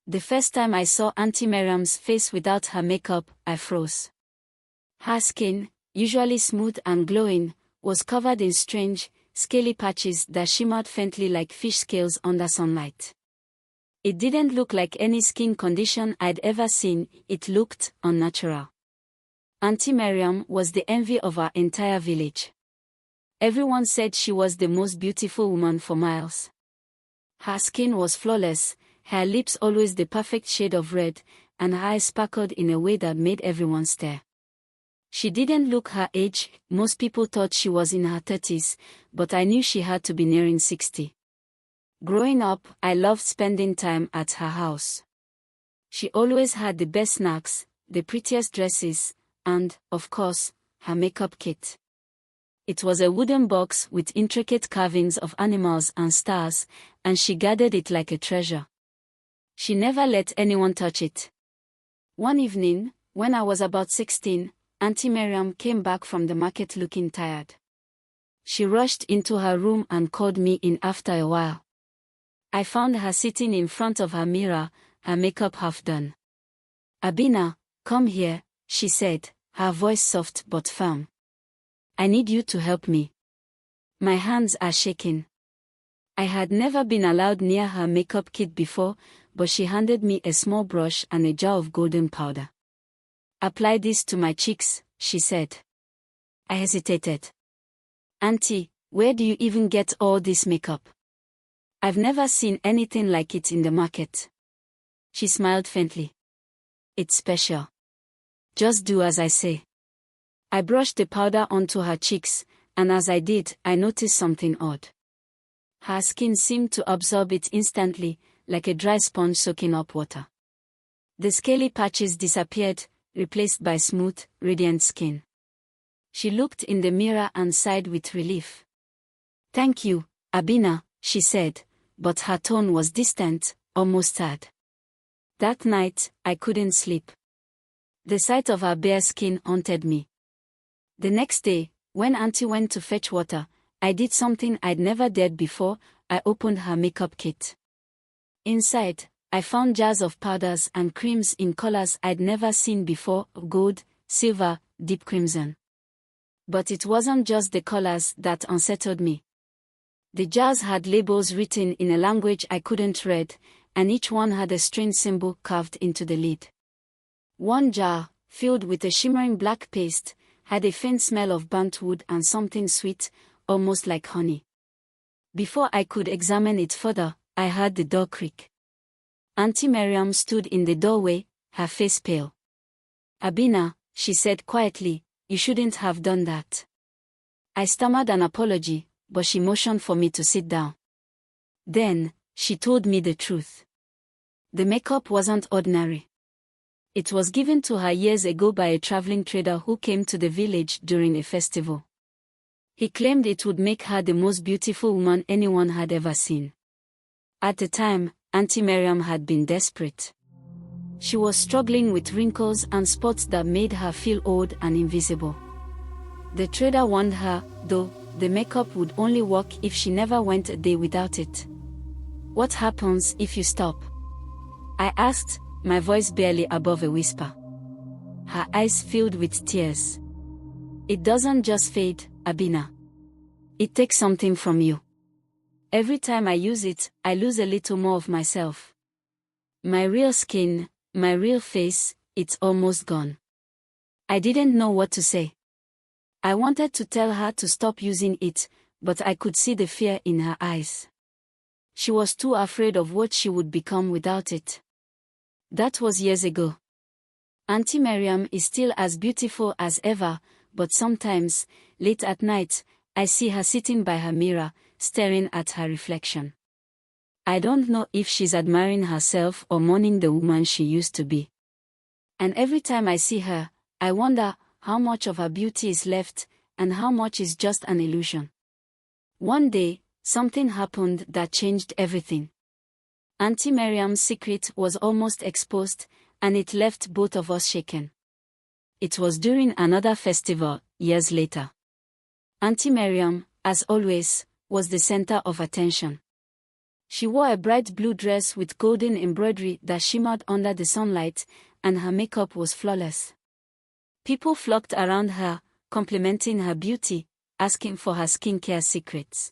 The first time I saw Auntie Miriam's face without her makeup, I froze. Her skin, usually smooth and glowing, was covered in strange, scaly patches that shimmered faintly like fish scales under sunlight. It didn't look like any skin condition I'd ever seen, it looked unnatural. Auntie Miriam was the envy of our entire village. Everyone said she was the most beautiful woman for miles. Her skin was flawless, her lips always the perfect shade of red, and her eyes sparkled in a way that made everyone stare. She didn't look her age, most people thought she was in her 30s, but I knew she had to be nearing 60. Growing up, I loved spending time at her house. She always had the best snacks, the prettiest dresses, and, of course, her makeup kit. It was a wooden box with intricate carvings of animals and stars, and she guarded it like a treasure. She never let anyone touch it. One evening, when I was about 16, Auntie Miriam came back from the market looking tired. She rushed into her room and called me in after a while. I found her sitting in front of her mirror, her makeup half done. "Abina, come here," she said, her voice soft but firm. "I need you to help me. My hands are shaking." I had never been allowed near her makeup kit before, but she handed me a small brush and a jar of golden powder. "Apply this to my cheeks," she said. I hesitated. "Auntie, where do you even get all this makeup? I've never seen anything like it in the market." She smiled faintly. "It's special. Just do as I say." I brushed the powder onto her cheeks, and as I did, I noticed something odd. Her skin seemed to absorb it instantly, like a dry sponge soaking up water. The scaly patches disappeared, replaced by smooth, radiant skin. She looked in the mirror and sighed with relief. "Thank you, Abina," she said, but her tone was distant, almost sad. That night, I couldn't sleep. The sight of her bare skin haunted me. The next day, when Auntie went to fetch water, I did something I'd never dared before. I opened her makeup kit. Inside, I found jars of powders and creams in colors I'd never seen before: gold, silver, deep crimson. But it wasn't just the colors that unsettled me. The jars had labels written in a language I couldn't read, and each one had a strange symbol carved into the lid. One jar, filled with a shimmering black paste, had a faint smell of burnt wood and something sweet, almost like honey. Before I could examine it further, I heard the door creak. Auntie Miriam stood in the doorway, her face pale. "Abina," she said quietly, "you shouldn't have done that." I stammered an apology, but she motioned for me to sit down. Then, she told me the truth. The makeup wasn't ordinary. It was given to her years ago by a traveling trader who came to the village during a festival. He claimed it would make her the most beautiful woman anyone had ever seen. At the time, Auntie Miriam had been desperate. She was struggling with wrinkles and spots that made her feel old and invisible. The trader warned her, though, the makeup would only work if she never went a day without it. "What happens if you stop?" I asked, my voice barely above a whisper. Her eyes filled with tears. "It doesn't just fade, Abina. It takes something from you. Every time I use it, I lose a little more of myself. My real skin, my real face, it's almost gone." I didn't know what to say. I wanted to tell her to stop using it, but I could see the fear in her eyes. She was too afraid of what she would become without it. That was years ago. Auntie Miriam is still as beautiful as ever, but sometimes, late at night, I see her sitting by her mirror, staring at her reflection. I don't know if she's admiring herself or mourning the woman she used to be. And every time I see her, I wonder how much of her beauty is left, and how much is just an illusion. One day, something happened that changed everything. Auntie Miriam's secret was almost exposed, and it left both of us shaken. It was during another festival, years later. Auntie Miriam, as always, was the center of attention. She wore a bright blue dress with golden embroidery that shimmered under the sunlight, and her makeup was flawless. People flocked around her, complimenting her beauty, asking for her skincare secrets.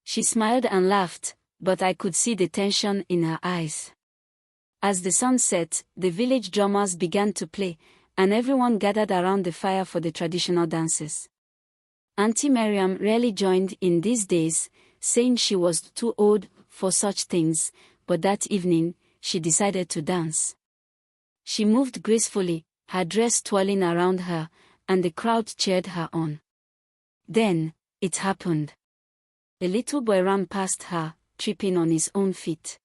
She smiled and laughed, but I could see the tension in her eyes. As the sun set, the village drummers began to play, and everyone gathered around the fire for the traditional dances. Auntie Miriam rarely joined in these days, saying she was too old for such things, but that evening, she decided to dance. She moved gracefully, her dress twirling around her, and the crowd cheered her on. Then, it happened. A little boy ran past her, tripping on his own feet.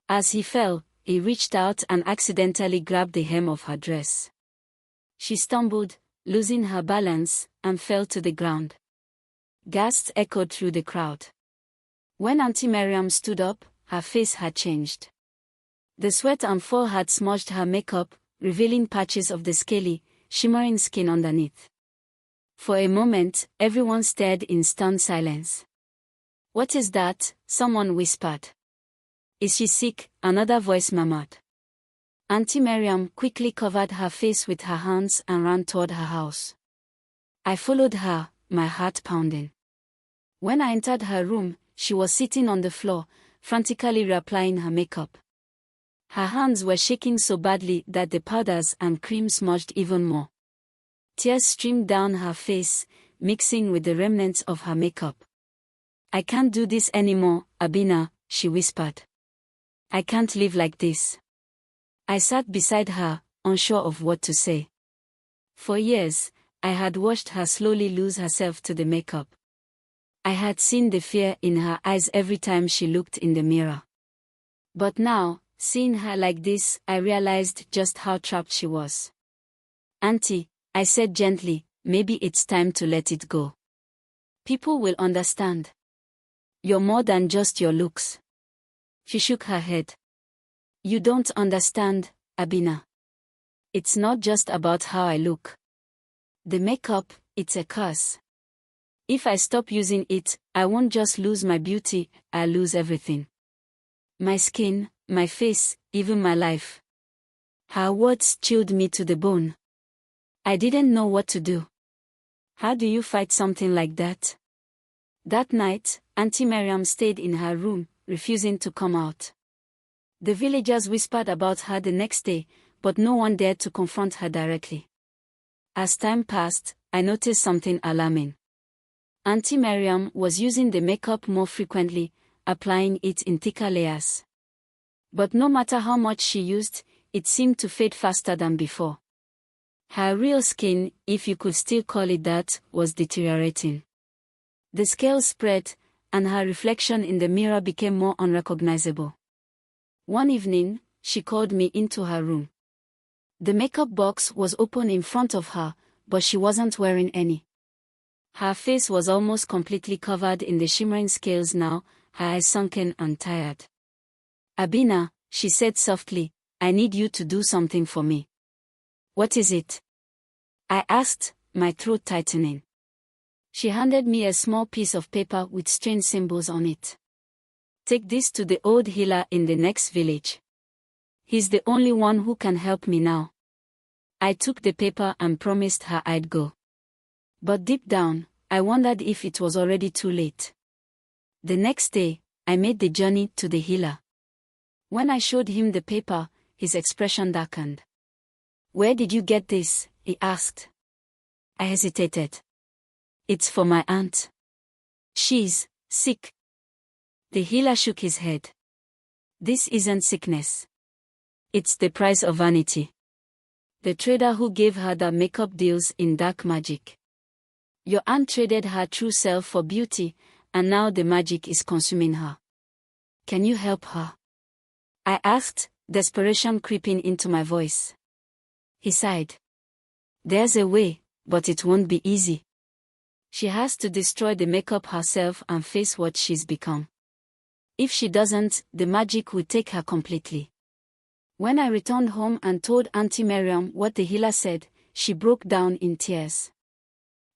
As he fell, he reached out and accidentally grabbed the hem of her dress. She stumbled, losing her balance, and fell to the ground. Gasps echoed through the crowd. When Auntie Miriam stood up, her face had changed. The sweat and fall had smudged her makeup, revealing patches of the scaly, shimmering skin underneath. For a moment, everyone stared in stunned silence. "What is that?" someone whispered. "Is she sick?" another voice murmured. Auntie Miriam quickly covered her face with her hands and ran toward her house. I followed her, my heart pounding. When I entered her room, she was sitting on the floor, frantically reapplying her makeup. Her hands were shaking so badly that the powders and cream smudged even more. Tears streamed down her face, mixing with the remnants of her makeup. "I can't do this anymore, Abina," she whispered. "I can't live like this." I sat beside her, unsure of what to say. For years, I had watched her slowly lose herself to the makeup. I had seen the fear in her eyes every time she looked in the mirror. But now, seeing her like this, I realized just how trapped she was. "Auntie," I said gently, "maybe it's time to let it go. People will understand. You're more than just your looks." She shook her head. "You don't understand, Abina. It's not just about how I look. The makeup, it's a curse. If I stop using it, I won't just lose my beauty, I'll lose everything. My skin, my face, even my life." Her words chilled me to the bone. I didn't know what to do. How do you fight something like that? That night, Auntie Miriam stayed in her room, refusing to come out. The villagers whispered about her the next day, but no one dared to confront her directly. As time passed, I noticed something alarming. Auntie Miriam was using the makeup more frequently, applying it in thicker layers. But no matter how much she used, it seemed to fade faster than before. Her real skin, if you could still call it that, was deteriorating. The scales spread, and her reflection in the mirror became more unrecognizable. One evening, she called me into her room. The makeup box was open in front of her, but she wasn't wearing any. Her face was almost completely covered in the shimmering scales now, her eyes sunken and tired. "Abina," she said softly, "I need you to do something for me." "What is it?" I asked, my throat tightening. She handed me a small piece of paper with strange symbols on it. "Take this to the old healer in the next village. He's the only one who can help me now." I took the paper and promised her I'd go. But deep down, I wondered if it was already too late. The next day, I made the journey to the healer. When I showed him the paper, his expression darkened. "Where did you get this?" he asked. I hesitated. "It's for my aunt. She's sick." The healer shook his head. "This isn't sickness. It's the price of vanity. The trader who gave her the makeup deals in dark magic. Your aunt traded her true self for beauty, and now the magic is consuming her. Can you help her?" I asked, desperation creeping into my voice. He sighed. "There's a way, but it won't be easy. She has to destroy the makeup herself and face what she's become. If she doesn't, the magic will take her completely." When I returned home and told Auntie Miriam what the healer said, she broke down in tears.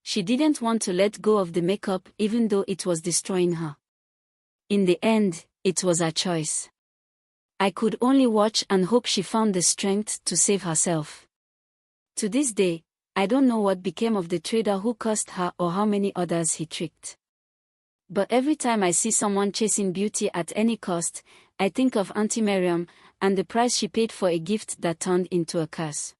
She didn't want to let go of the makeup even though it was destroying her. In the end, It was her choice. I could only watch and hope she found the strength to save herself. To this day, I don't know what became of the trader who cursed her or how many others he tricked. But every time I see someone chasing beauty at any cost, I think of Auntie Miriam and the price she paid for a gift that turned into a curse.